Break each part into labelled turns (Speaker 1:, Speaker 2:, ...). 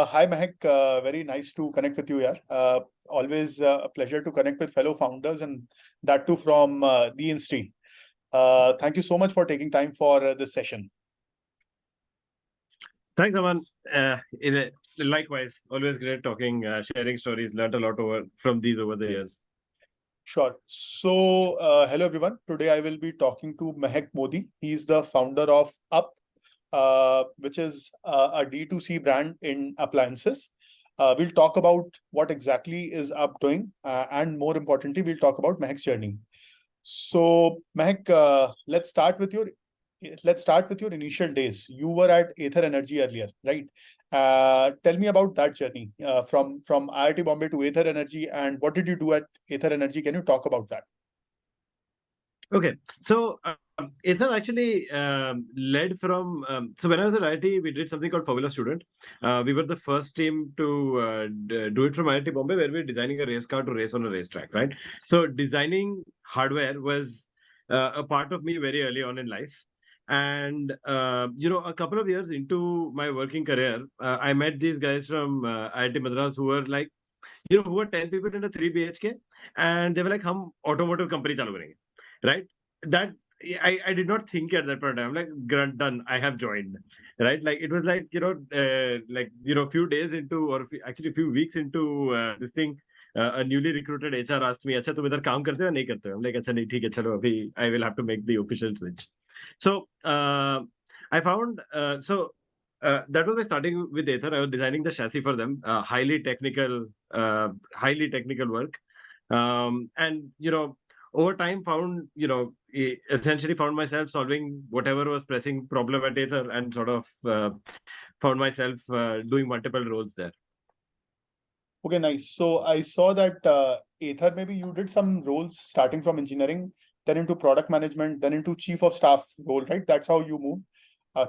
Speaker 1: Hi, Mahek. Very nice to connect with you here. Always a pleasure to connect with fellow founders, and that too from the industry. Thank you so much for taking time for this session.
Speaker 2: Thanks, Aman. Likewise, always great talking, sharing stories. Learned a lot from these over the years.
Speaker 1: Sure. So, hello everyone. Today I will be talking to Mahek Mody. He's the founder of Up, which is a D2C brand in appliances. We'll talk about what exactly is Up doing, and more importantly, we'll talk about Mahek's journey. So, Mahek, let's start with your initial days. You were at Ather Energy earlier, right? Tell me about that journey from IIT Bombay to Ather Energy, and what did you do at Ather Energy? Can you talk about that?
Speaker 2: Okay, so Ather actually led from. So when I was at IIT, we did something called Formula Student. We were the first team to do it from IIT Bombay, where we were designing a race car to race on a racetrack, right? So designing hardware was a part of me very early on in life. And a couple of years into my working career, I met these guys from IIT Madras who were like, who were 10 people in a 3 BHK, and they were like, "Hum automotive company chalu karenge." Right? That I did not think at that point. I'm like, done. I have joined. Right? Like it was like a few days into, or actually a few weeks into this thing. A newly recruited HR asked me, "अच्छा तुम इधर काम करते हो नहीं करते हो?" I'm like, "अच्छा नहीं ठीक है चलो अभी I will have to make the official switch." So I found that was my starting with Ather. I was designing the chassis for them, highly technical work, and over time essentially found myself solving whatever was pressing problem at Ather, and sort of found myself doing multiple roles there.
Speaker 1: Okay, nice. So I saw that Ather, maybe you did some roles starting from engineering, then into product management, then into chief of staff role, right? That's how you moved.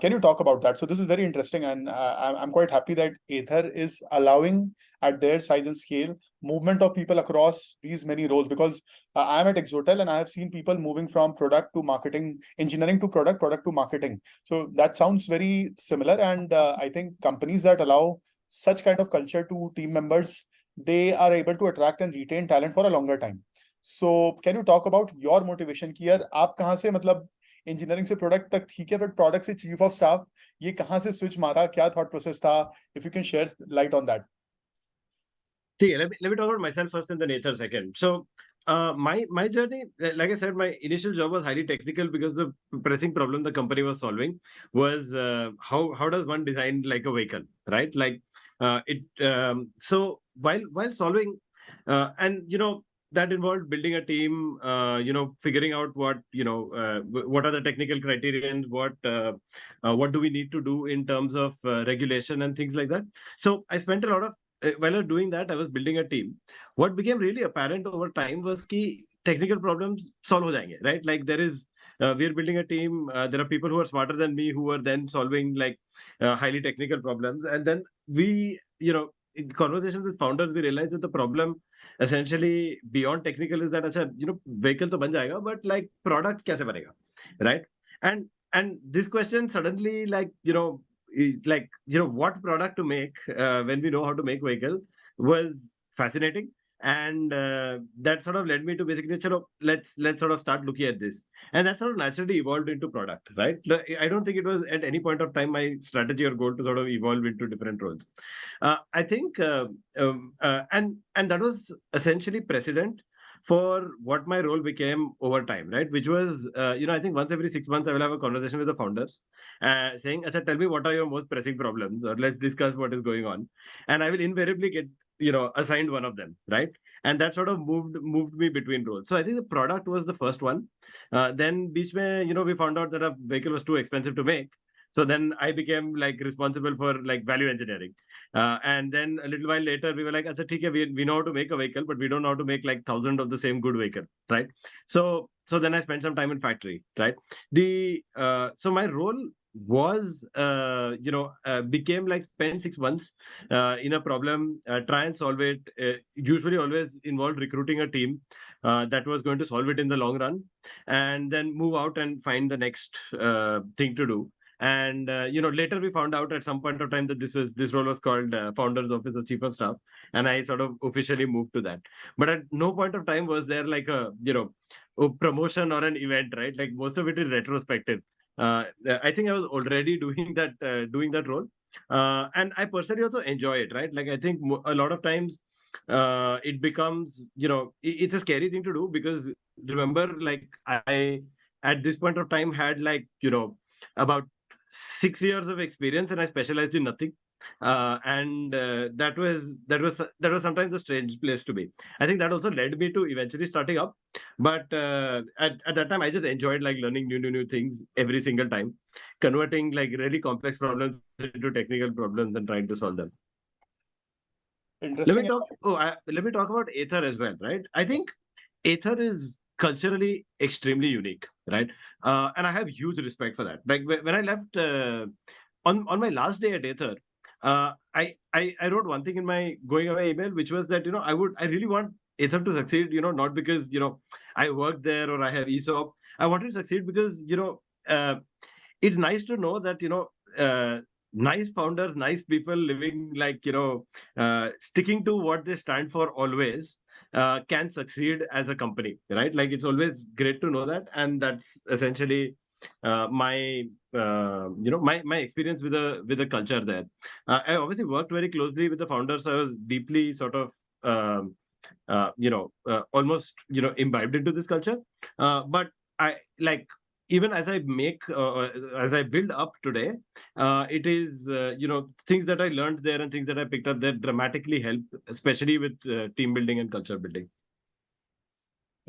Speaker 1: Can you talk about that? So this is very interesting, and I'm quite happy that Ather is allowing, at their size and scale, movement of people across these many roles. Because I'm at Exotel and I have seen people moving from product to marketing, engineering to product to marketing. So that sounds very similar, and I think companies that allow such kind of culture to team members, they are able to attract and retain talent for a longer time. So can you talk about your motivation कि यार आप कहाँ से मतलब engineering से product तक ठीक है बट प्रोडक्ट से चीफ ऑफ स्टाफ ये कहाँ से स्विच मारा क्या थॉट प्रोसेस था if you can share light on that
Speaker 2: See, let me talk about myself first and then Ather second. So my journey, like I said, my initial job was highly technical because the pressing problem the company was solving was how does one design like a vehicle, right? Like so while solving and that involved building a team, figuring out what are the technical criterions, what do we need to do in terms of regulation and things like that. So I spent a lot of while I was doing that, I was building a team. What became really apparent over time was कि technical problems solve हो जाएंगे, right? Like we are building a team. There are people who are smarter than me who are then solving like highly technical problems, and then in conversations with founders, we realized that the problem essentially beyond technical is that vehicle तो बन जाएगा, but like product कैसे बनेगा, right? And this question suddenly what product to make when we know how to make vehicle was fascinating, and that sort of led me to basically let's sort of start looking at this, and that sort of naturally evolved into product, right? I don't think it was at any point of time my strategy or goal to sort of evolve into different roles. I think and that was essentially precedent for what my role became over time, right? Which was, I think once every 6 months, I will have a conversation with the founders saying, Acha, tell me what are your most pressing problems, or let's discuss what is going on. And I will invariably get, assigned one of them, right? And that sort of moved me between roles. So I think the product was the first one. Then, beach mein, we found out that a vehicle was too expensive to make. So then I became like responsible for like value engineering. And then a little while later, we were like, Acha, theek hai, we know how to make a vehicle, but we don't know how to make like thousands of the same good vehicle, right? So then I spent some time in factory, right? So my role was, became like spend 6 months in a problem, try and solve it. Usually always involved recruiting a team that was going to solve it in the long run, and then move out and find the next thing to do. And later we found out at some point of time that this role was called Founder's Office of Chief of Staff, and I sort of officially moved to that. But at no point of time was there like a promotion or an event, right? Like most of it is retrospective. I think I was already doing that role, and I personally also enjoy it, right? Like I think a lot of times it becomes, it's a scary thing to do, because remember, like I at this point of time had like about 6 years of experience, and I specialized in nothing. And that was sometimes a strange place to be. I think that also led me to eventually starting up, but at that time I just enjoyed like learning new things every single time, converting like really complex problems into technical problems and trying to solve them. Let me
Speaker 1: Interesting.
Speaker 2: talk. Let me talk about Ather as well, right? I think Ather is culturally extremely unique, right? And I have huge respect for that. Like when I left on my last day at Ather, I wrote one thing in my going away email, which was that I really want Ather to succeed. Not because I worked there or I have ESOP. I wanted to succeed because it's nice to know that nice founders, nice people living like sticking to what they stand for always can succeed as a company, right? Like it's always great to know that, and that's essentially my experience with the culture there. I obviously worked very closely with the founders. So I was deeply sort of almost imbibed into this culture. But I like, even as I as I build up today, it is things that I learned there and things that I picked up there dramatically help, especially with team building and culture building.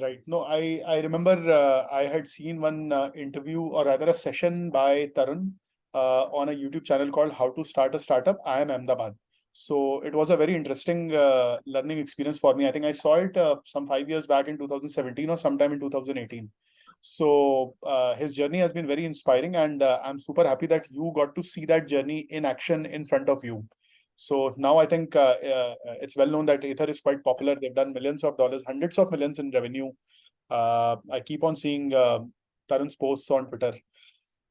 Speaker 1: Right. No, I remember I had seen one interview, or rather a session by Tarun on a YouTube channel called How to Start a Startup. I am Ahmedabad. So it was a very interesting learning experience for me. I think I saw it some 5 years back in 2017 or sometime in 2018. So his journey has been very inspiring, and I'm super happy that you got to see that journey in action in front of you. So now I think it's well known that Ather is quite popular. They've done millions of dollars, hundreds of millions in revenue. I keep on seeing Tarun's posts on Twitter.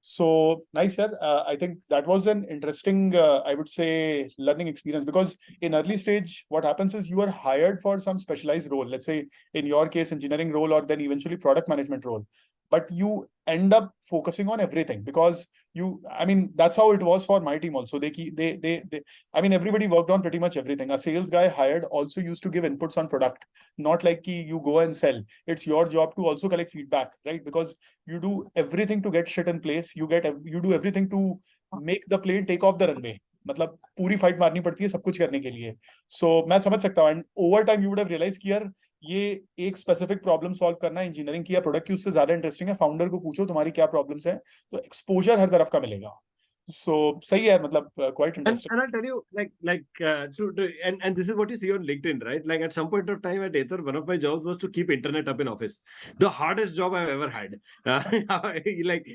Speaker 1: So nice, yeah. I think that was an interesting, I would say, learning experience, because in early stage, what happens is you are hired for some specialized role. Let's say in your case, engineering role, or then eventually product management role. But you end up focusing on everything, because I mean, that's how it was for my team also. I mean, everybody worked on pretty much everything. A sales guy hired also used to give inputs on product, not like you go and sell. It's your job to also collect feedback, right? Because you do everything to get shit in place. You do everything to make the plane take off the runway. मतलब पूरी fight मारनी पड़ती है सब कुछ करने के लिए. सो मैं समझ सकता हूँ. And over time you would have realise कि यार ये एक स्पेसिफिक प्रॉब्लम सॉल्व करना इंजीनियरिंग की या प्रोडक्ट की उससे ज्यादा इंटरेस्टिंग है. फाउंडर को पूछो तुम्हारी क्या प्रॉब्लम्स हैं, तो एक्सपोजर हर तरफ का मिलेगा. So सही है, मतलब quite interesting.
Speaker 2: And I'll tell you, and this is what you see on LinkedIn, right? Like at some point of time at Ather, one of my jobs was to keep internet up in office. The hardest job I've ever had. Like,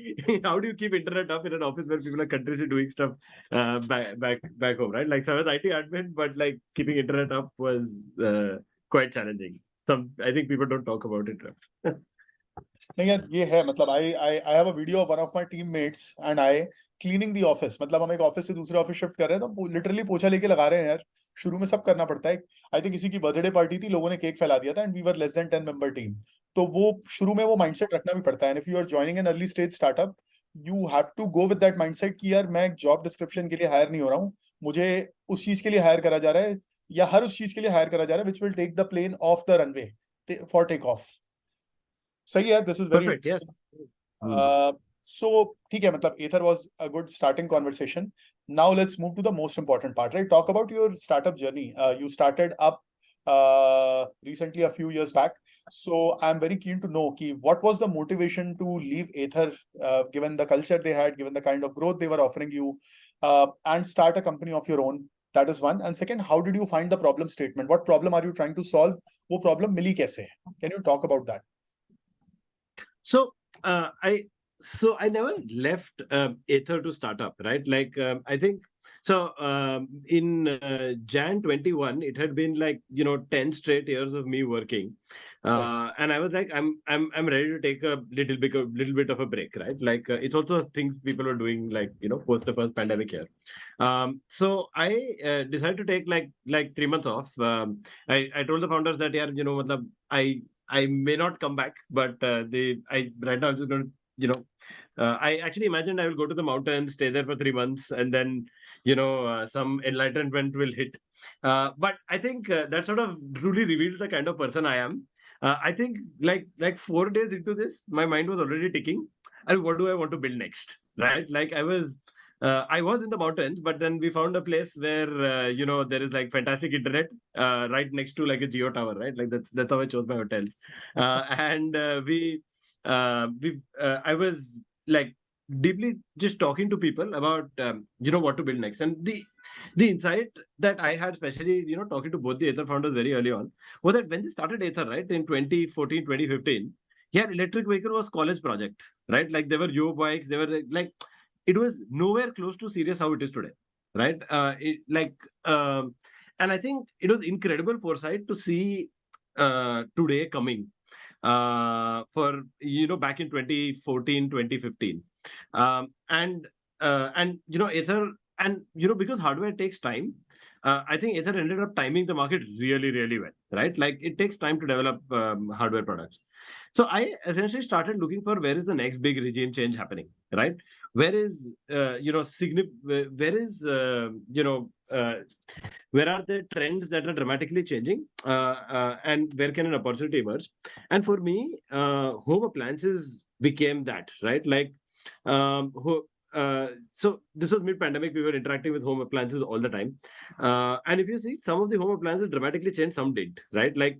Speaker 2: how do you keep internet up in an office where people are continuously doing stuff back home, right? Like, so I was IT admin, but like keeping internet up was quite challenging. I think people don't talk about it.
Speaker 1: नहीं यार, ये है मतलब I have a video of one of my teammates and I cleaning the office. मतलब हम एक office से दूसरे ऑफिस शिफ्ट कर रहे हैं, तो लिटरली पोछा लेके लगा रहे हैं यार. शुरू में सब करना पड़ता है. आई थिंक किसी की बर्थडे पार्टी थी, लोगों ने केक फैला दिया था, and we were less than 10 member team. तो वो शुरू में वो माइंडसेट रखना भी पड़ता है. And if you are joining an early stage startup, you have to go with that mindset कि यार मैं एक जॉब डिस्क्रिप्शन के लिए हायर नहीं हो रहा हूँ. मुझे उस चीज के लिए हायर करा जा रहा है, या हर उस चीज के लिए हायर करा जा रहा है which will take the plane off the runway for take off. सही है. This is very
Speaker 2: Perfect. Yes.
Speaker 1: So ठीक है, मतलब Ather was a good starting conversation. Now let's move to the most important part, right? Talk about your startup journey. You started up recently, a few years back. So I'm very keen to know what was the motivation to leave Ather, given the culture they had, given the kind of growth they were offering you, and start a company of your own. That is one. And second, how did you find the problem statement? What problem are you trying to solve? वो problem मिली कैसे? Can you talk about that?
Speaker 2: So I never left Ather to start up, right? Like I think So in Jan 21, it had been like 10 straight years of me working, and I was like, I'm ready to take a little bit of a break, right? Like it's also things people are doing like post the first pandemic here. So I decided to take like 3 months off. I told the founders that matlab, I may not come back, but I right now I'm just going to I actually imagined I will go to the mountains, stay there for 3 months, and then some enlightenment will hit. But I think that sort of truly reveals the kind of person I am. I think like 4 days into this, my mind was already ticking. And what do I want to build next? Right? Like I was in the mountains, but then we found a place where there is like fantastic internet right next to like a geo tower, right? Like that's how I chose my hotels, and I was like deeply just talking to people about what to build next, and the insight that I had, especially talking to both the Ather founders very early on, was that when they started Ather, right, in 2014, 2015, yeah, electric vehicle was college project, right? Like there were yo bikes, they were like it was nowhere close to serious how it is today, right? Um, and I think it was incredible foresight to see today coming for back in 2014, 2015, and Ather, and because hardware takes time. I think Ather ended up timing the market really, really well, right? Like it takes time to develop hardware products. So I essentially started looking for where is the next big regime change happening, right? Where is where is where are the trends that are dramatically changing, and where can an opportunity emerge? And for me, home appliances became that, right? Like so this was mid-pandemic. We were interacting with home appliances all the time, and if you see, some of the home appliances dramatically changed, some did, right? Like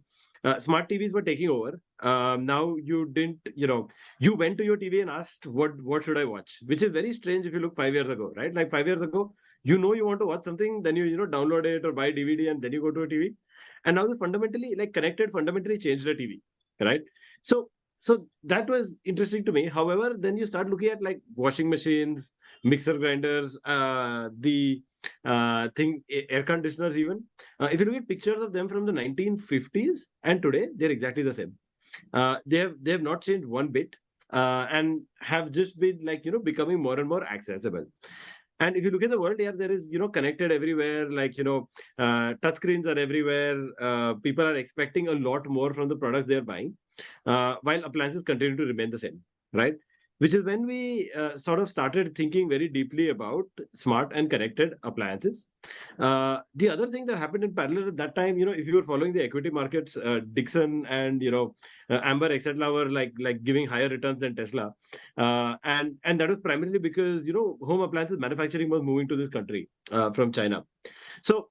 Speaker 2: smart TVs were taking over. Now you didn't, you went to your TV and asked what should I watch, which is very strange if you look 5 years ago, right? Like 5 years ago, you want to watch something, then you download it or buy DVD, and then you go to a TV. And now the fundamentally like connected fundamentally changed the TV, right? So that was interesting to me. However, then you start looking at like washing machines, mixer grinders, the air conditioners even. If you look at pictures of them from the 1950s and today, they're exactly the same. They have not changed one bit, and have just been like becoming more and more accessible. And if you look at the world, yeah, there is connected everywhere. Like touchscreens are everywhere. People are expecting a lot more from the products they are buying, while appliances continue to remain the same, right? Which is when we sort of started thinking very deeply about smart and connected appliances. The other thing that happened in parallel at that time, if you were following the equity markets, Dixon and Amber, etc., were like giving higher returns than Tesla, and that was primarily because home appliances manufacturing was moving to this country from China. So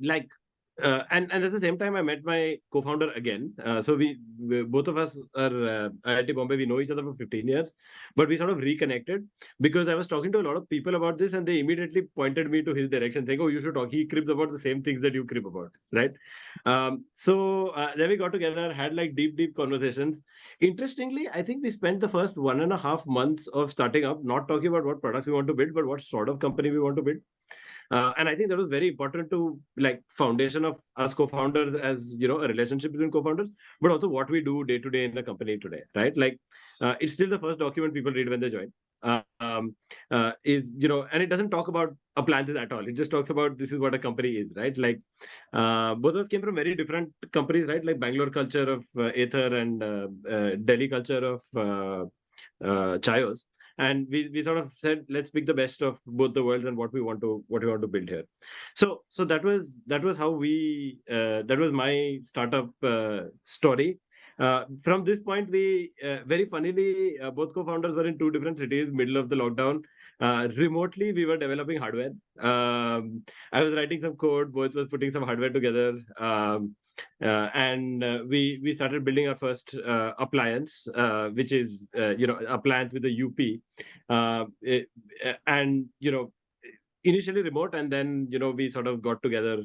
Speaker 2: like and at the same time, I met my co-founder again. So we both of us are IIT Bombay. We know each other for 15 years, but we sort of reconnected because I was talking to a lot of people about this, and they immediately pointed me to his direction, saying, "Oh, you should talk." He cribs about the same things that you crib about, right? So then we got together, had like deep conversations. Interestingly, I think we spent the first 1.5 months of starting up not talking about what products we want to build, but what sort of company we want to build. And I think that was very important to like foundation of us co-founders, as a relationship between co-founders, but also what we do day to day in the company today, right? Like it's still the first document people read when they join. Is and it doesn't talk about appliances at all. It just talks about this is what a company is, right? Like both of us came from very different companies, right? Like Bangalore culture of Ather, and Delhi culture of Chayos. And we sort of said, let's pick the best of both the worlds and what we want to build here. So that was how we that was my startup story. From this point, we very funnily both co-founders were in two different cities, middle of the lockdown. Remotely, we were developing hardware. I was writing some code, both was putting some hardware together. And we started building our first appliance, which is appliance with a UP, and initially remote, and then we sort of got together.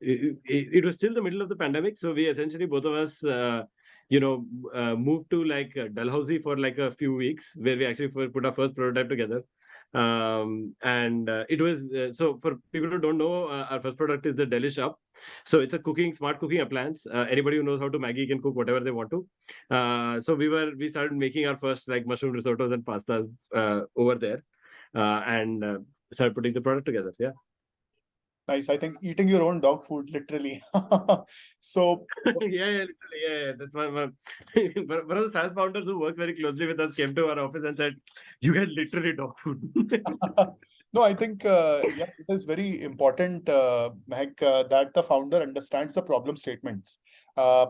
Speaker 2: It was still the middle of the pandemic, so we essentially both of us moved to like Dalhousie for like a few weeks, where we actually put our first prototype together. And it was so for people who don't know, our first product is the Delish Up. So it's a smart cooking appliance. Anybody who knows how to Maggie can cook whatever they want to. So we started making our first like mushroom risottos and pastas over there, and started putting the product together. Yeah.
Speaker 1: Nice. I think eating your own dog food, literally. So
Speaker 2: Yeah, literally, yeah. That's one of the SaaS founders who works very closely with us came to our office and said, "You guys literally dog food."
Speaker 1: no, I think yeah, it is very important, Mahek, that the founder understands the problem statements. Uh,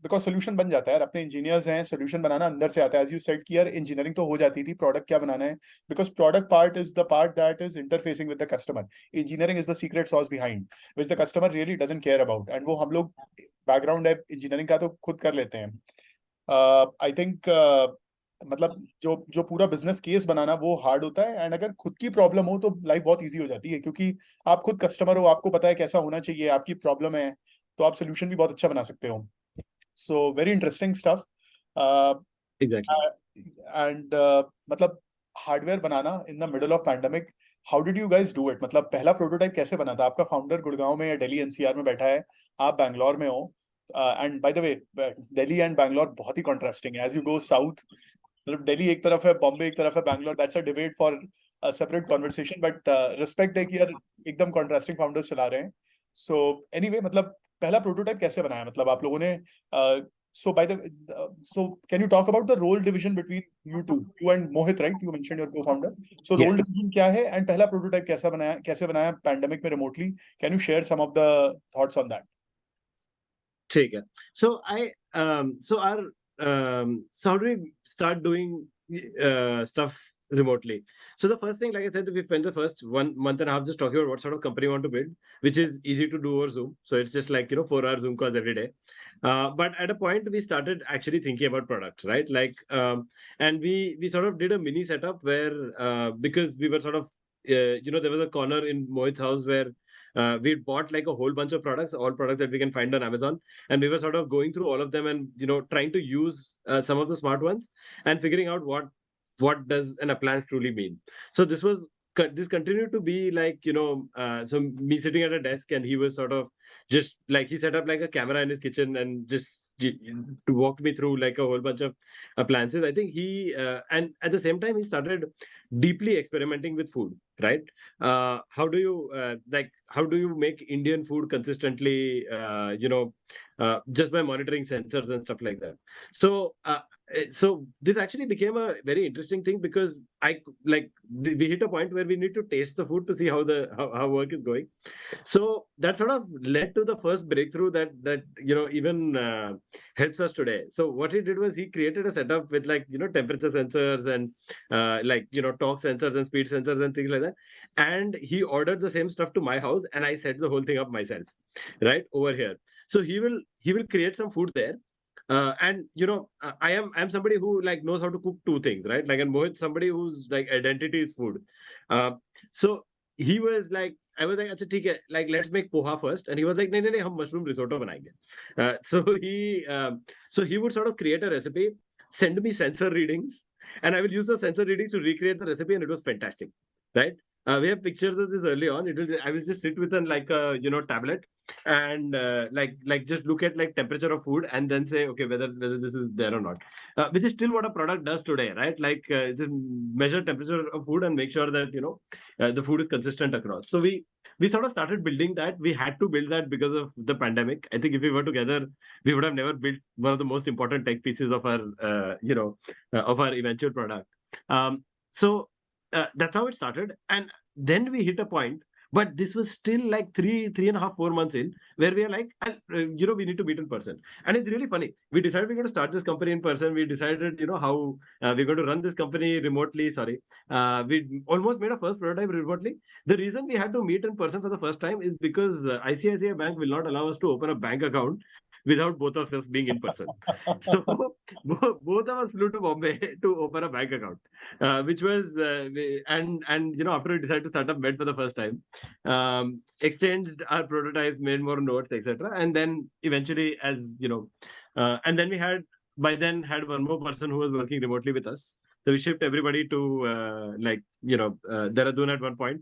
Speaker 1: because solution बन जाता है यार, अपने engineers हैं, solution बनाना अंदर से आता है. एज यू सेड कि यार इंजीनियरिंग तो हो जाती थी, प्रोडक्ट क्या बनाना है, because product part is the part that is interfacing with the customer. Engineering is the secret sauce behind which the customer really doesn't care about, and वो हम लोग बैकग्राउंड है इंजीनियरिंग का तो खुद कर लेते हैं. आई थिंक मतलब जो जो पूरा बिजनेस केस बनाना वो हार्ड होता है, एंड अगर खुद की प्रॉब्लम हो तो लाइफ बहुत इजी हो जाती है, क्योंकि आप खुद कस्टमर हो, आपको पता है कैसा होना चाहिए, आपकी प्रॉब्लम है, तो आप सोल्यूशन भी बहुत अच्छा बना सकते हो. So very interesting stuff.
Speaker 2: Exactly.
Speaker 1: And मतलब hardware banana in the middle of pandemic, how did you guys do it? मतलब पहला प्रोटोटाइप कैसे बना था? आपका फाउंडर गुड़गांव में या दिल्ली एनसीआर में बैठा है, आप बैंगलोर में हो. And by the way, Delhi and Bangalore बहुत ही कॉन्ट्रास्टिंग है. एज यू गो साउथ, मतलब दिल्ली एक तरफ है, बॉम्बे एक तरफ है, Bangalore, that's a debate for a separate conversation, but respect है कि यार एकदम कॉन्ट्रास्टिंग फाउंडर्स चला रहे हैं. सो एनीवे, मतलब पहला प्रोटोटाइप कैसे बनाया, मतलब आप लोगों ने? So by the so can you talk about the role division between you two, you and Mohit, right? You mentioned your co-founder. So role
Speaker 2: Yes.
Speaker 1: division क्या है, and पहला प्रोटोटाइप कैसे बनाया पैंडेमिक में remotely? Can you share some of the thoughts on that?
Speaker 2: ठीक है. So so how do we start doing stuff remotely? So the first thing, like I said, we spent the first 1 month and a half just talking about what sort of company we want to build, which is easy to do over Zoom. So it's just like 4-hour Zoom calls every day. But at a point we started actually thinking about products, right? Like and we sort of did a mini setup where because we were sort of there was a corner in Mohit's house where we bought like a whole bunch of products, all products that we can find on Amazon, and we were sort of going through all of them and trying to use some of the smart ones and figuring out what does an appliance truly mean. So this continued to be like so me sitting at a desk and he was sort of just like he set up like a camera in his kitchen and just to walk me through like a whole bunch of appliances. I think he and at the same time he started deeply experimenting with food, right? How do you how do you make Indian food consistently just by monitoring sensors and stuff like that. So this actually became a very interesting thing because we hit a point where we need to taste the food to see how work is going. So that sort of led to the first breakthrough that even helps us today. So what he did was he created a setup with temperature sensors and torque sensors and speed sensors and things like that, and he ordered the same stuff to my house and I set the whole thing up myself right over here. So he will create some food there. And I'm somebody who knows how to cook two things, right? Like, and Mohit somebody whose identity is food. So he was like, I was like, अच्छा ठीक है, let's make poha first, and he was like, नहीं नहीं नहीं, हम mushroom risotto बनाएंगे. So he would sort of create a recipe, send me sensor readings, and I will use the sensor readings to recreate the recipe, and it was fantastic, right? We have pictures of this early on. I will just sit with a tablet and just look at temperature of food and then say okay whether this is there or not, which is still what a product does today, right? Just measure temperature of food and make sure that the food is consistent across. So we sort of started building that. We had to build that because of the pandemic. I think if we were together we would have never built one of the most important tech pieces of our of our eventual product. That's how it started, and then we hit a point, but this was still like 3.5, 4 months in, where we are like, we need to meet in person. And it's really funny. We decided we're going to start this company in person. We decided, how we're going to run this company remotely. Sorry. We almost made a first prototype remotely. The reason we had to meet in person for the first time is because ICICI Bank will not allow us to open a bank account without both of us being in person. So both of us flew to Bombay to open a bank account, which was and after we decided to start up Med for the first time, exchanged our prototypes, made more notes, etc., and then eventually, as and then we had by then had one more person who was working remotely with us. So we shipped everybody to Dehradun at one point,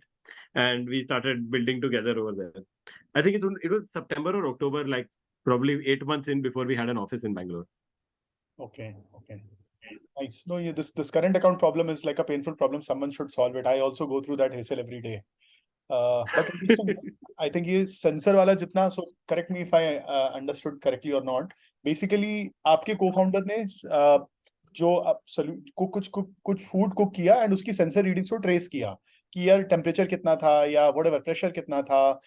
Speaker 2: and we started building together over there. I think it was September or October, like probably 8 months in before we had an office in Bangalore.
Speaker 1: Okay. Nice. No, yeah, this current account problem is like a painful problem. Someone should solve it. I also go through that hassle every day. But interesting. I think ये sensor वाला जितना, so correct me if I understood correctly or not. Basically, आपके co-founder ने जो कुछ food cook किया and उसकी sensor readings को ट्रेस किया कि यार टेम्परेचर कितना था या व्हाटएवर प्रेशर कितना था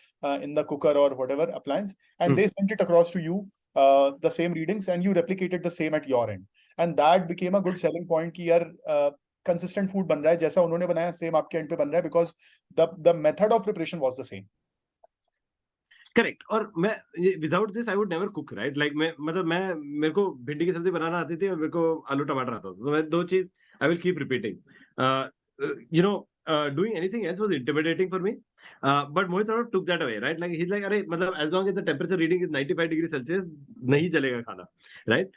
Speaker 1: इन द कुकर और whatever appliance, and they sent it across to you the same readings, and you replicated the same at your end, and that became a good selling point कि यार consistent food बन रहा है जैसा उन्होंने बनाया same आपके end पे बन रहा है because the method of preparation was the same.
Speaker 2: Correct. और मैं without this I would never cook, right? Like मैं मेरे को भिंडी की सब्जी बनाना आती थी और मेरे को आलू टमाटर आता था, तो मैं दो चीज I will keep repeating. Doing anything else was intimidating for me. But Mohit sort of took that away, right? Like he's like, अरे मतलब as long as the temperature reading is 95 degrees Celsius, नहीं चलेगा खाना, right?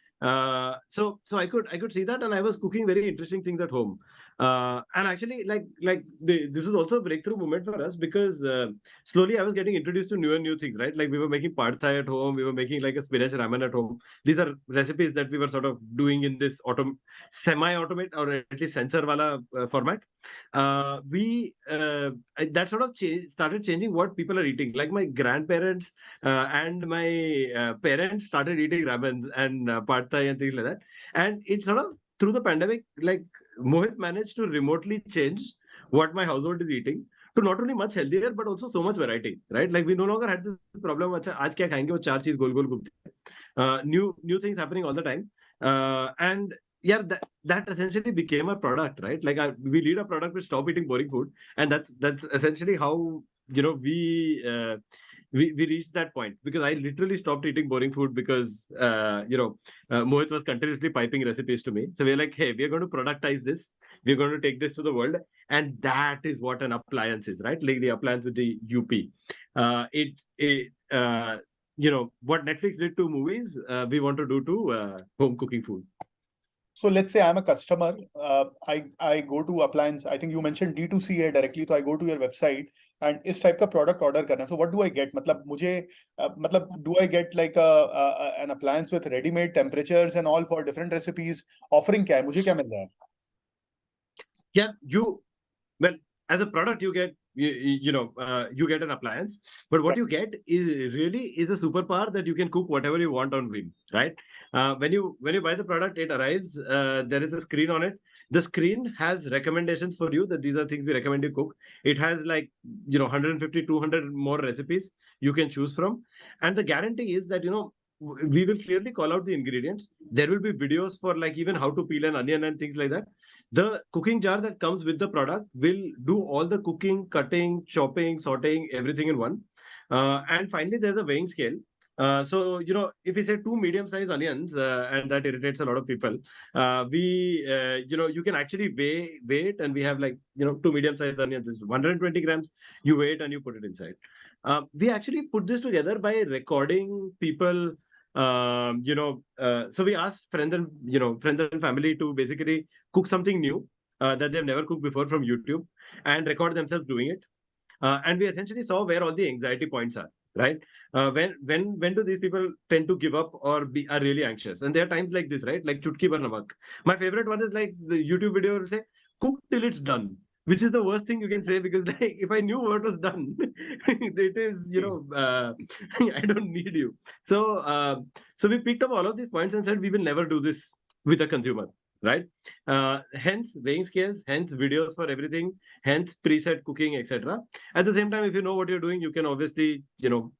Speaker 2: So I could see that, and I was cooking very interesting things at home. And actually, this is also a breakthrough moment for us because slowly I was getting introduced to new things, right? Like we were making pad thai at home, we were making like a spinach ramen at home. These are recipes that we were sort of doing in this semi-automate or at least sensor wala format. That sort of started changing what people are eating. Like my grandparents and my parents started eating ramen and pad thai and things like that. And it sort of, through the pandemic, like Mohit managed to remotely change what my household is eating to not only much healthier but also so much variety, right? Like we no longer had this problem. अच्छा आज क्या खाएंगे, वो चार चीज गोल गोल घूमती है. New things happening all the time, and yeah, that essentially became a product, right? Like we lead a product which stop eating boring food, and that's essentially how we reached that point, because I literally stopped eating boring food because Mohit was continuously piping recipes to me. So we're like, hey, we're going to productize this. We're going to take this to the world, and that is what an appliance is, right? Like the appliance with the UP. What Netflix did to movies, we want to do to home cooking food.
Speaker 1: So let's say I'm a customer. I go to appliance. I think you mentioned D2C है directly. So I go to your website and इस type का product order करना है. So what do I get? मतलब मुझे do I get like an appliance with ready-made temperatures and all for different recipes? Offering क्या है? मुझे क्या मिल रहा है?
Speaker 2: Yeah, as a product you get you get an appliance, but what you get is a superpower that you can cook whatever you want on whim, right? When you buy the product, it arrives, there is a screen on it. The screen has recommendations for you, that these are things we recommend you cook. It has 150 200 more recipes you can choose from, and the guarantee is that we will clearly call out the ingredients. There will be videos for like even how to peel an onion and things like that. The cooking jar that comes with the product will do all the cooking, cutting, chopping, sauteing, everything in one. And finally, there's a weighing scale. So, if we say two medium-sized onions, and that irritates a lot of people, you can actually weigh it, and we have two medium-sized onions, is 120 grams. You weigh it and you put it inside. We actually put this together by recording people. So we asked friends and family to basically cook something new that they've never cooked before from YouTube and record themselves doing it. And we essentially saw where all the anxiety points are, right? When do these people tend to give up or are really anxious? And there are times like this, right? Like chutki bhar namak. My favorite one is like the YouTube video will say, cook till it's done, which is the worst thing you can say, because like if I knew what was done, it is, I don't need you. So we picked up all of these points and said we will never do this with a consumer, right? Hence weighing scales, hence videos for everything, hence preset cooking, etc. At the same time, if you know what you're doing, you can obviously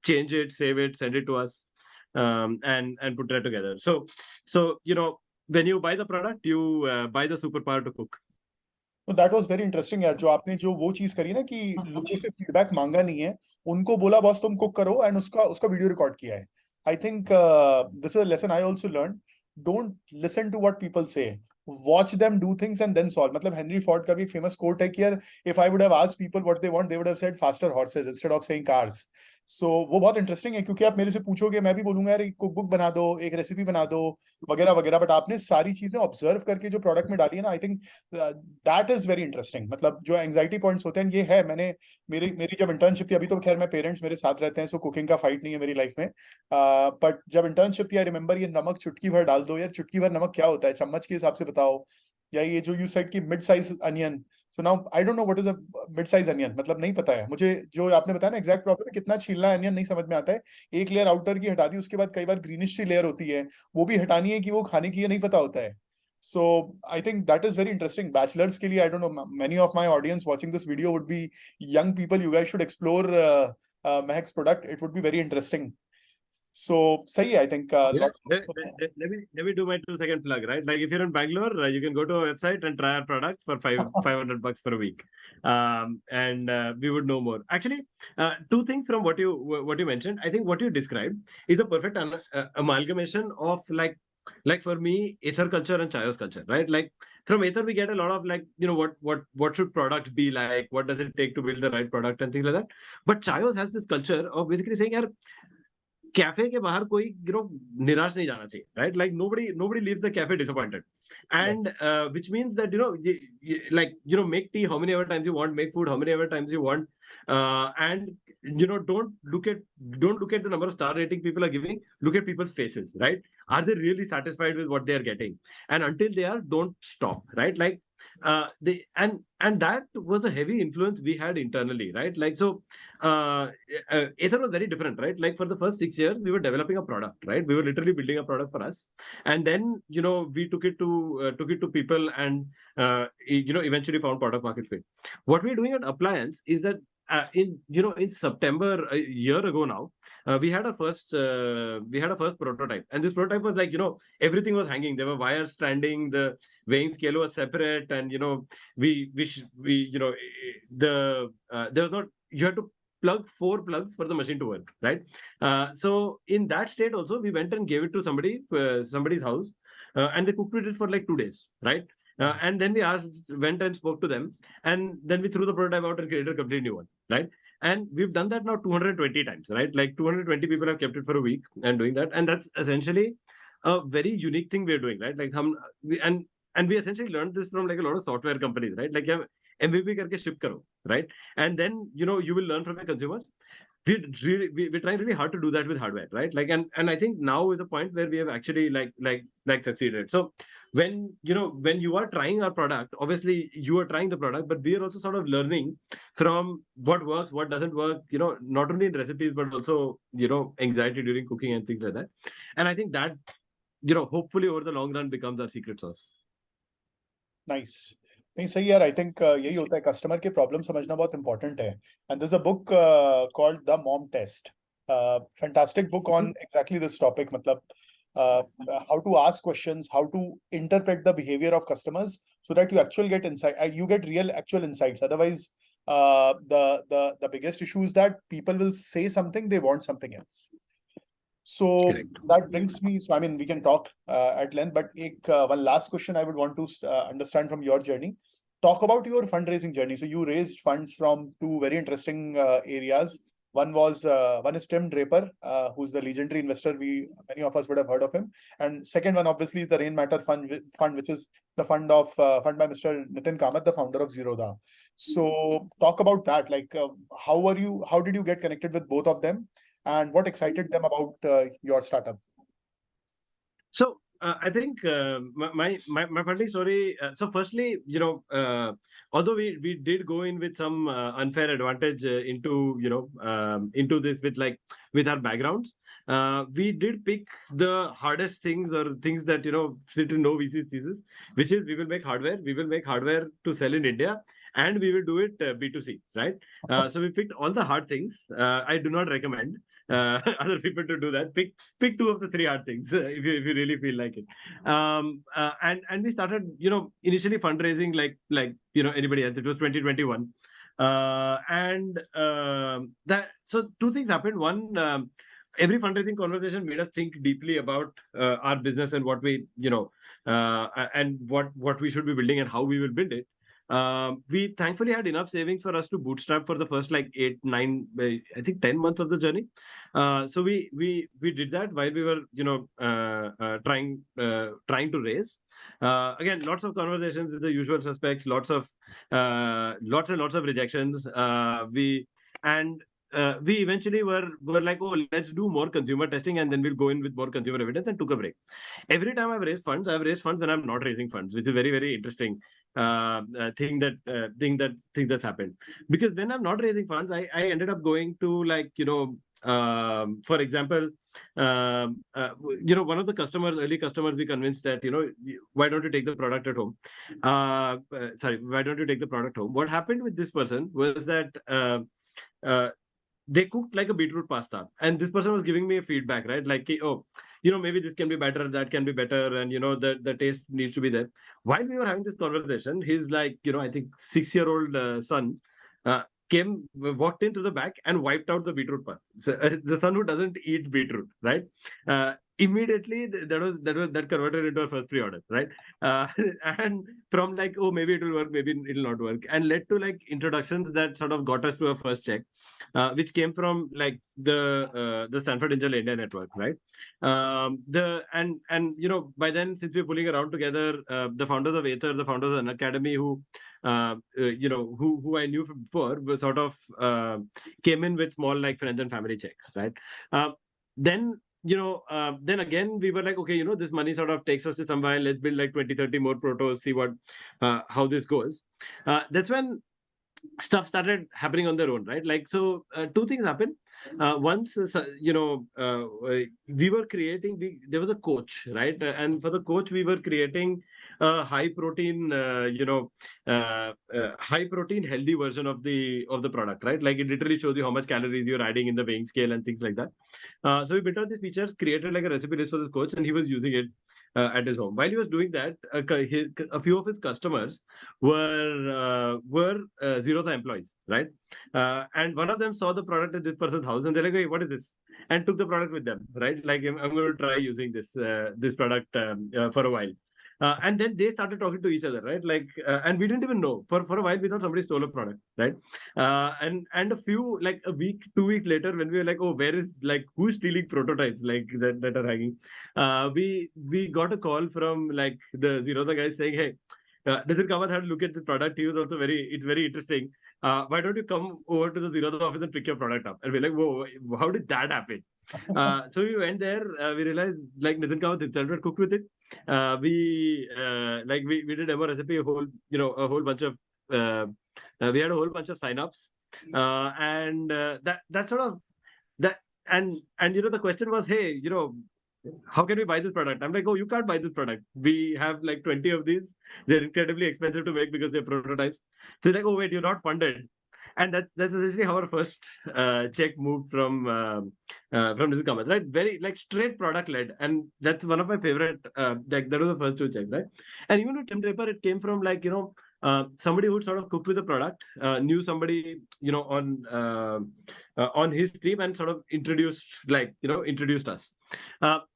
Speaker 2: change it, save it, send it to us, and put that together. So when you buy the product, you buy the superpower to cook.
Speaker 1: तो that was very interesting यार, जो आपने जो वो चीज करी ना कि लोगों से फीडबैक मांगा नहीं है, उनको बोला बॉस तुम कुक करो, एंड उसका वीडियो रिकॉर्ड किया है. I think this is a lesson I also learn. Don't listen to what people say, watch them do things and then solve. मतलब हेनरी फोर्ड का भी एक फेमस कोट है कि यार if I would have asked people what they want, they would have said faster horses instead of saying cars. So वो बहुत interesting है, क्योंकि आप मेरे से पूछोगे मैं भी बोलूंगा यार एक कुक बुक बना दो, एक रेसिपी बना दो, वगैरह वगैरह, बट आपने सारी चीजें ऑब्जर्व करके जो प्रोडक्ट में डाली है ना, आई think that is very interesting. मतलब जो एंग्जाइटी पॉइंट्स होते हैं ये है, मैंने मेरी मेरी जब इंटर्नशिप थी, अभी तो खैर मैं पेरेंट्स मेरे साथ रहते हैं, सो कुकिंग का फाइट नहीं है मेरी लाइफ में, बट जब इंटर्नशिप थी आई रिमेंबर ये नमक चुटकी भर डाल दो, यार चुटकी भर नमक क्या होता है, चम्मच के हिसाब से बताओ। या ये जो यू सेड की mid size onion, so now I don't know what is a mid size onion, मतलब नहीं पता है मुझे, जो आपने बताया ना एग्जैक्ट प्रॉब्लम है कितना छीलना है अनियन नहीं समझ में आता है। एक लेयर आउटर की हटा दी, उसके बाद कई बार ग्रीनिश सी लेयर होती है, वो भी हटानी है कि वो खाने की है नहीं पता होता है। So I think that is very interesting bachelors के लिए। I don't know, many of my audience watching this video would be young people, you guys should explore Mahak's product, it would be very interesting. So सही है, I think
Speaker 2: Yeah,
Speaker 1: lots
Speaker 2: let me do my 2 second plug, right? Like if you're in Bangalore, you can go to our website and try our product for
Speaker 1: of
Speaker 2: 500 bucks for a week, and we would know more. Actually, two things from what you mentioned. I think what you described is a perfect amalgamation of like for me, Ather culture and Chayos culture, right? Like from Ather, we get a lot of like what should products be like, what does it take to build the right product and things like that. But Chayos has this culture of basically saying, "यार cafe के बाहर कोई निराश नहीं जाना चाहिए, right? Like nobody leaves the cafe disappointed, and which means that like make tea how many ever times you want, make food how many ever times you want, and don't look at the number of star rating people are giving. Look at people's faces, right? Are they really satisfied with what they are getting? And until they are, don't stop, right? Like they and that was a heavy influence we had internally, right? Like so Ather was very different, right? Like for the first 6 years, we were developing a product, right? We were literally building a product for us, and then we took it to people, and eventually found product market fit. What we're doing at Appliance is that in September a year ago now, we had a first prototype, and this prototype was like everything was hanging. There were wires standing, the weighing scale was separate, and we the there was not you had to plug 4 plugs for the machine to work, right? So in that state also, we went and gave it to somebody's house, and they cooked with it for like 2 days, right? And then went and spoke to them, and then we threw the prototype out and created a completely new one, right? And we've done that now 220 times, right? Like 220 people have kept it for a week and doing that, and that's essentially a very unique thing we're doing, right? Like and we essentially learned this from like a lot of software companies, right? Like MVP करके ship करो, right? And then you will learn from your consumers. We're trying really hard to do that with hardware, right? Like and I think now is the point where we have actually like succeeded. So when you are trying our product, obviously you are trying the product, but we are also sort of learning from what works, what doesn't work, not only in recipes but also anxiety during cooking and things like that. And I think that hopefully over the long run becomes our secret sauce.
Speaker 1: Nice. नहीं सही यार, I think यही होता है, customer के problem समझना बहुत important है। And there's a book called the mom test, fantastic book on exactly this topic, मतलब how to ask questions, how to interpret the behavior of customers so that you actually get insight, you get real actual insights. Otherwise the biggest issue is that people will say something, they want something else. So
Speaker 2: Correct.
Speaker 1: that brings me, so I mean, we can talk at length, but one last question I would want to understand from your journey. Talk about your fundraising journey. So you raised funds from two very interesting areas. One is Tim Draper, who's the legendary investor. Many of us would have heard of him. And second one, obviously, is the Rain Matter Fund, which is the fund by Mr. Nithin Kamath, the founder of Zerodha. So talk about that. Like, how did you get connected with both of them? And what excited them about your startup?
Speaker 2: So I think my funding story. So firstly, although we did go in with some unfair advantage into this with our backgrounds, we did pick the hardest things, or things that sit in no VC's thesis, which is we will make hardware. We will make hardware to sell in India, and we will do it B2C, right? So we picked all the hard things. I do not recommend other people to do that. Pick two of the three hard things if you really feel like it. And we started initially fundraising like anybody else. It was 2021, and that so two things happened. One, every fundraising conversation made us think deeply about our business and what we and what we should be building and how we will build it. We thankfully had enough savings for us to bootstrap for the first like 8, 9, I think 10 months of the journey. So we did that while we were trying to raise. Again, lots of conversations with the usual suspects, lots and lots of rejections. We eventually were like, oh, let's do more consumer testing, and then we'll go in with more consumer evidence, and took a break. Every time I've raised funds when I'm not raising funds, which is very, very interesting thing that's happened. Because when I'm not raising funds, I ended up going to like, for example, one of the early customers, we convinced that, why don't you take the product at home? Sorry, why don't you take the product home? What happened with this person was that uh, they cooked like a beetroot pasta, and this person was giving me a feedback, right? Like, oh, maybe this can be better, that can be better, and the taste needs to be there. While we were having this conversation, his like, I think 6-year-old son uh, walked into the back and wiped out the beetroot pasta. So, the son who doesn't eat beetroot, right? Immediately that converted into a first pre-order, right? uh, and from like, oh, maybe it will work, maybe it'll not work, and led to like introductions that sort of got us to a first check, which came from like the Stanford Angel India network, right? The and by then, since we're pulling around together, the founders of Ather, the founders of an academy who I knew from before, were sort of came in with small like friends and family checks, right? Uh, then then again we were like, okay, this money sort of takes us to somewhere. Let's build like 20, 30 more protos, see how this goes. That's when stuff started happening on their own, right? Like, so two things happened. Once, we were creating, there was a coach, right? And for the coach, we were creating a high protein, healthy version of the product, right? Like, it literally shows you how much calories you're adding in the weighing scale and things like that. So we built out these features, created like a recipe list for this coach, and he was using it at his home. While he was doing that, a few of his customers were Zero employees, right? And one of them saw the product at this person's house, and they're like, "Hey, what is this?" And took the product with them, right? Like, I'm going to try using this product for a while. And then they started talking to each other, right? Like, and we didn't even know for a while. We thought somebody stole a product, right? And a few, like a week, 2 weeks later, when we were like, oh, where is, like, who's stealing prototypes like that are hanging? We got a call from like the Zerosa guys saying, hey, Nithin Kamath had a look at the product. He was also it's very interesting. Why don't you come over to the Zerosa office and pick your product up? And we're like, whoa, how did that happen? So we went there. We realized like Nithin Kamath himself had cooked with it. We did demo recipe, a whole bunch of we had a whole bunch of signups, and that sort of that and the question was, hey, how can we buy this product? I'm like, oh, you can't buy this product. We have like 20 of these. They're incredibly expensive to make because they're prototypes. So like, oh wait, you're not funded. And that's essentially how our first check moved from this comment, right? Very like straight product led, and that's one of my favorite. Like, that was the first two checks, right? And even with Tim Draper, it came from like somebody who sort of cooked with the product, knew somebody on his team, and sort of introduced us.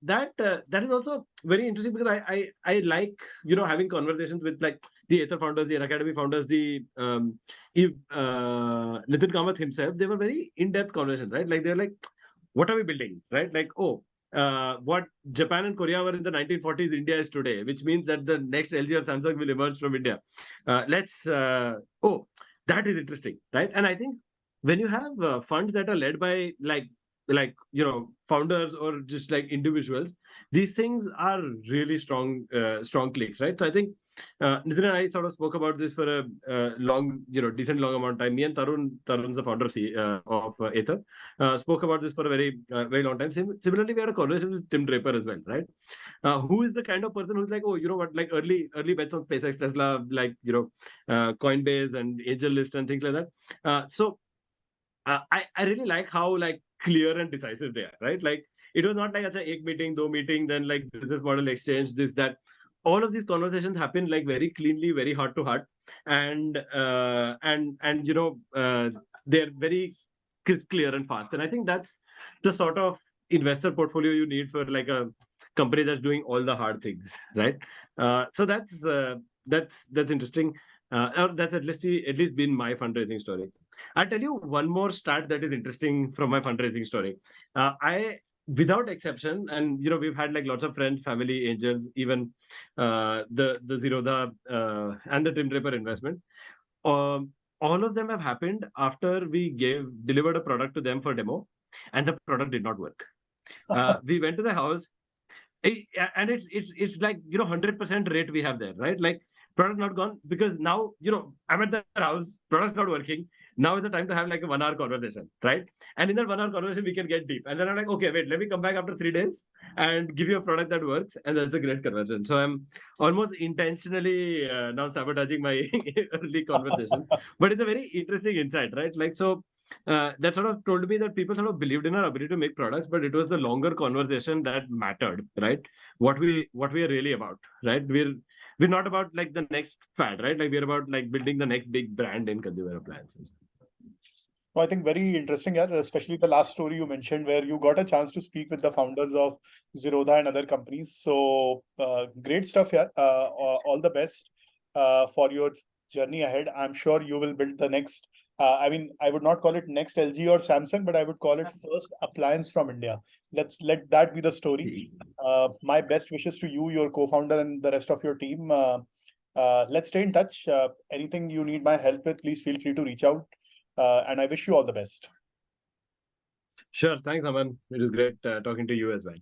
Speaker 2: That is also very interesting, because I like having conversations with like the Ather founders, the Academy founders, the Nithin Kamath himself. They were very in-depth conversations, right? Like, they're like, what are we building, right? Like, oh, what Japan and Korea were in the 1940s, India is today, which means that the next LG or Samsung will emerge from India. Oh, that is interesting, right? And I think when you have funds that are led by founders or just like individuals, these things are really strong clicks, right? So I think Nithin and I sort of spoke about this for a decent long amount of time. Me and Tarun's the founder of Ather, spoke about this for a very long time. Similarly, we had a conversation with Tim Draper as well, right? Who is the kind of person who's like, oh, you know what, like early bets on SpaceX, Tesla, like Coinbase and AngelList and things like that. I really like how like clear and decisive they are, right? Like, it was not like acha ek meeting, do meeting, then like business model exchange, this, that. All of these conversations happen like very cleanly, very heart to heart, and they're very clear and fast. And I think that's the sort of investor portfolio you need for like a company that's doing all the hard things, right? So that's interesting. Or that's at least been my fundraising story. I'll tell you one more stat that is interesting from my fundraising story. I, without exception, and we've had like lots of friends, family, angels, even the Zerodha and the Draper investment. All of them have happened after we delivered a product to them for demo, and the product did not work. We went to the house, and it's like 100% rate we have there, right? Like product not gone because now I'm at the house, product not working. Now is the time to have like a 1 hour conversation, right? And in that 1 hour conversation we can get deep, and then I'm like, okay, wait, let me come back after 3 days and give you a product that works, and that's a great conversation. So I'm almost intentionally now sabotaging my early conversation, but it's a very interesting insight, right? Like, so that sort of told me that people sort of believed in our ability to make products, but it was the longer conversation that mattered, right? What we are really about, right? We're not about like the next fad, right? Like we're about like building the next big brand in consumer appliances.
Speaker 1: I think very interesting, yeah, especially the last story you mentioned where you got a chance to speak with the founders of Zerodha and other companies. So great stuff here. All the best for your journey ahead. I'm sure you will build the next, I mean, I would not call it next LG or Samsung, but I would call it first appliance from India. Let that be the story. My best wishes to you, your co-founder, and the rest of your team. Let's stay in touch. Anything you need my help with, please feel free to reach out. And I wish you all the best.
Speaker 2: Sure. Thanks, Aman. It was great talking to you as well.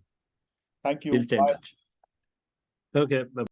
Speaker 1: Thank you.
Speaker 2: We'll stay in
Speaker 1: Bye.
Speaker 2: touch. Okay. Bye.